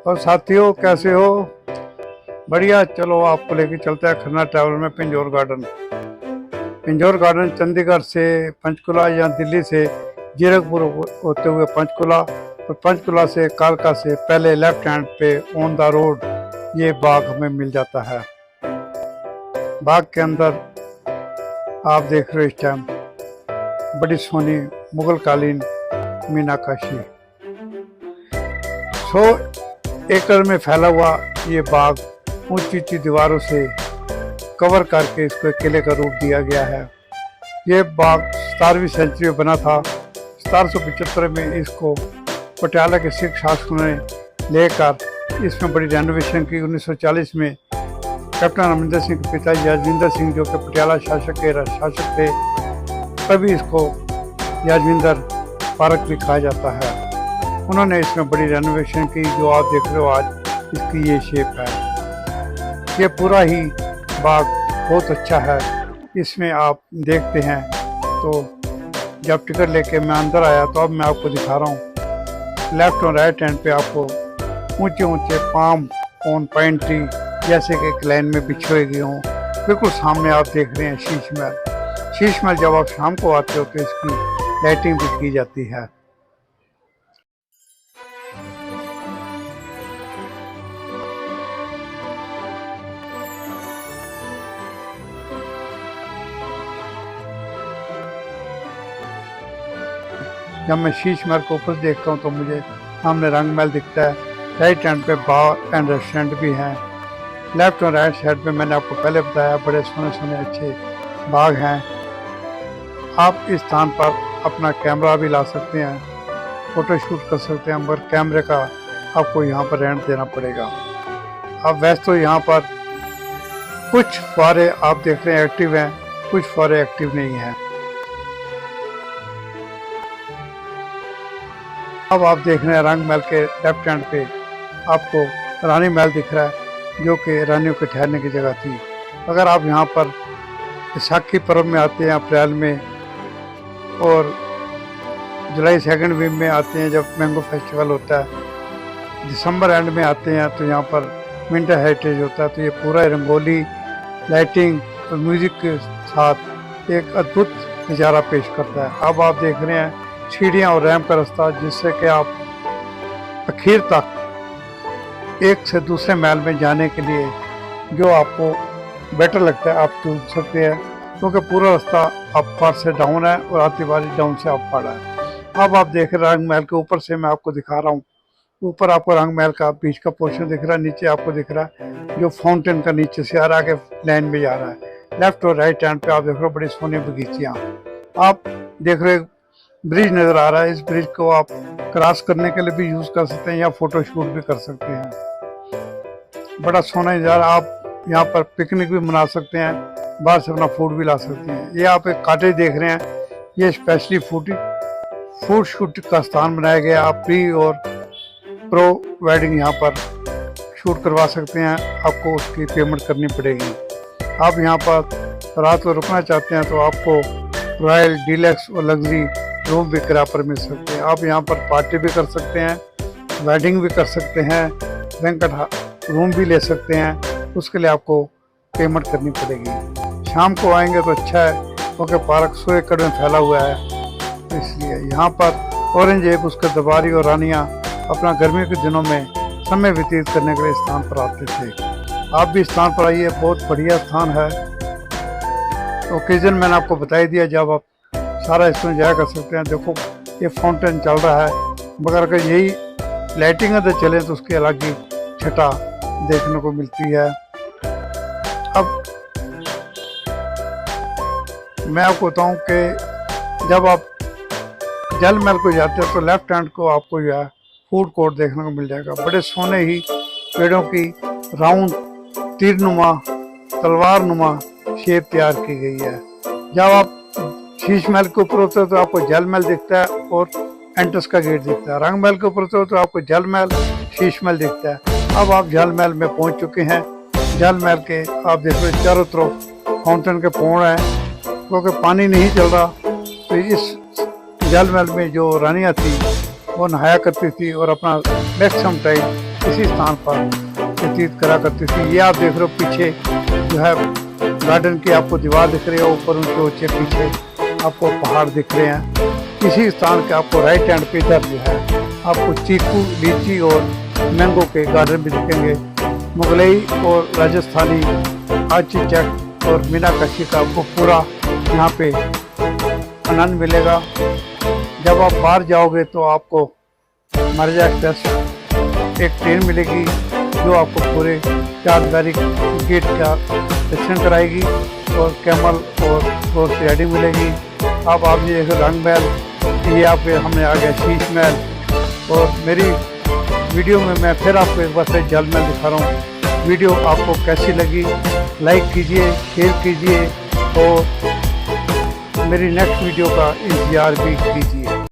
और साथियों कैसे हो? बढ़िया। चलो आपको लेके चलते हैं खन्ना ट्रैवल में पिंजौर गार्डन। पिंजौर गार्डन चंडीगढ़ से पंचकुला या दिल्ली से जीरकपुर होते हुए पंचकुला और पंचकुला से कालका से पहले लेफ्ट हैंड पे ऑन द रोड ये बाग हमें मिल जाता है। बाग के अंदर आप देख रहे हो इस टाइम बड़ी सोनी मुगल कालीन मीनाकाशी 100 एकड़ में फैला हुआ ये बाग ऊंची ऊंची दीवारों से कवर करके इसको एक किले का रूप दिया गया है। ये बाग 17वीं सेंचुरी में बना था। 1775 में इसको पटियाला के सिख शासकों ने लेकर इसमें बड़ी रेनोवेशन की। 1940 में कैप्टन अमरिंदर सिंह के पिता यादविंदर सिंह जो कि पटियाला शासक थे, तभी इसको यादविंदर पार्क भी कहा जाता है। उन्होंने इसमें बड़ी रेनोवेशन की। जो आप देख रहे हो आज इसकी ये शेप है। ये पूरा ही बाग बहुत अच्छा है। इसमें आप देखते हैं तो जब टिकट लेके मैं अंदर आया तो अब मैं आपको दिखा रहा हूँ। लेफ्ट और राइट हैंड पे आपको ऊंचे ऊंचे पाम ऑन पाइन ट्री जैसे कि एक लाइन में बिछोए गए हों। बिल्कुल सामने आप देख रहे हैं शीश महल। शीश महल जब आप शाम को आते हो तो इसकी लाइटिंग भी की जाती है। जब मैं शीश महल को ऊपर देखता हूँ तो मुझे सामने रंग महल दिखता है। राइट हैंड पे बार एंड रेस्टोरेंट भी हैं। लेफ्ट और राइट साइड पे मैंने आपको पहले बताया बड़े सोने सोने अच्छे बाग हैं। आप इस स्थान पर अपना कैमरा भी ला सकते हैं, फ़ोटो शूट कर सकते हैं, मगर कैमरे का आपको यहाँ पर रेंट देना पड़ेगा। अब वैसे तो यहाँ पर कुछ फुव्वारे आप देख रहे हैं एक्टिव हैं, कुछ फुव्वारे एक्टिव नहीं हैं। अब आप देख रहे हैं रंग महल के लेफ्ट हैंड पे आपको रानी महल दिख रहा है जो कि रानियों के ठहरने की जगह थी। अगर आप यहाँ पर बैसाखी पर्व में आते हैं अप्रैल में और जुलाई सेकंड वीक में आते हैं जब मैंगो फेस्टिवल होता है, दिसंबर एंड में आते हैं तो यहाँ पर विंटर हेरिटेज होता है। तो ये पूरा रंगोली लाइटिंग और म्यूजिक के साथ एक अद्भुत नज़ारा पेश करता है। अब आप देख रहे हैं सीढ़ियाँ और रैंप का रास्ता जिससे कि आप आखिर तक एक से दूसरे महल में जाने के लिए जो आपको बेटर लगता है आप चुन सकते हैं, क्योंकि पूरा रास्ता अपर से डाउन है और आती बारी डाउन से अपर है। अब आप देख रहे हैं रंग महल के ऊपर से मैं आपको दिखा रहा हूँ। ऊपर आपको रंग महल का बीच का पोर्शन दिख रहा है, नीचे आपको दिख रहा है जो फाउंटेन का नीचे से आ रहा है आगे लाइन में जा रहा है। लेफ्ट और राइट हैंड पे आप देख रहे हो बड़ी सोनी बगीचियाँ। आप देख रहे ब्रिज नज़र आ रहा है। इस ब्रिज को आप क्रॉस करने के लिए भी यूज़ कर सकते हैं या फोटो शूट भी कर सकते हैं। बड़ा सोना नज़ारा। आप यहाँ पर पिकनिक भी मना सकते हैं, बाहर से अपना फूड भी ला सकते हैं। ये आप एक कॉटेज देख रहे हैं, ये स्पेशली फूड शूट का स्थान बनाया गया। आप प्री और प्रो वेडिंग यहाँ पर शूट करवा सकते हैं, आपको उसकी पेमेंट करनी पड़ेगी। आप यहाँ पर रात को रुकना चाहते हैं तो आपको रॉयल डीलक्स और लग्जरी रूम भी किराए पर मिल सकते हैं। आप यहाँ पर पार्टी भी कर सकते हैं, वेडिंग भी कर सकते हैं, बैंक्वेट रूम भी ले सकते हैं। उसके लिए आपको पेमेंट करनी पड़ेगी। शाम को आएंगे तो अच्छा है क्योंकि पार्क 100 एकड़ में फैला हुआ है, तो इसलिए यहाँ पर औरंगजेब उसके दरबारी और रानियाँ अपना गर्मी के दिनों में समय व्यतीत करने के लिए स्थान पर आते थे। आप भी स्थान पर आइए, बहुत बढ़िया स्थान है। ओकेजन मैंने आपको बता ही दिया, जब आप सारा इसको एंजॉय कर सकते हैं। देखो ये फाउंटेन चल रहा है, मगर अगर यही लाइटिंग अगर चले तो उसकी अलग ही छटा देखने को मिलती है। अब मैं आपको बताऊं कि जब आप जल महल को जाते हैं तो लेफ्ट हैंड को आपको जो है फूड कोर्ट देखने को मिल जाएगा। बड़े सोने ही पेड़ों की राउंड तीरनुमा तलवार नुमा शेप तैयार की गई है। जब आप शीश महल के ऊपर होते हो तो आपको जल महल दिखता है और एंट्रेंस का गेट दिखता है। रंग महल के ऊपर होते हो तो आपको जल महल शीश महल दिखता है। अब आप जल महल में पहुंच चुके हैं। जल महल के आप देख रहे चारों तरफ फाउंटेन के पोड़ हैं, क्योंकि पानी नहीं चल रहा। तो इस जल महल में जो रानियाँ थी वो नहाया करती थी और अपना मैक्सिमम टाइम इसी स्थान पर व्यतीत करा करती थी। ये आप देख रहे हो पीछे जो है गार्डन की आपको दीवार दिख रही है, ऊपर उनके ऊंचे पीछे आपको पहाड़ दिख रहे हैं। इसी स्थान के आपको राइट हैंड पे इधर जो है आपको चीकू, लीची और मैंगो के गार्डन भी दिखेंगे। मुगलई और राजस्थानी आर्किटेक्ट और मीनाकशी का आपको पूरा यहाँ पे आनंद मिलेगा। जब आप बाहर जाओगे तो आपको मारिजा एक्सप्रेस एक ट्रेन मिलेगी जो आपको पूरे चारधारी गेट का दर्शन कराएगी और कैमल और हॉर्स राइडिंग मिलेगी। अब आप ये देखो रंग महल, ये आप हमने आ गया शीश महल। और मेरी वीडियो में मैं फिर आपको एक बार से जल महल दिखा रहा हूँ। वीडियो आपको कैसी लगी लाइक कीजिए, शेयर कीजिए और मेरी नेक्स्ट वीडियो का इंतज़ार भी कीजिए।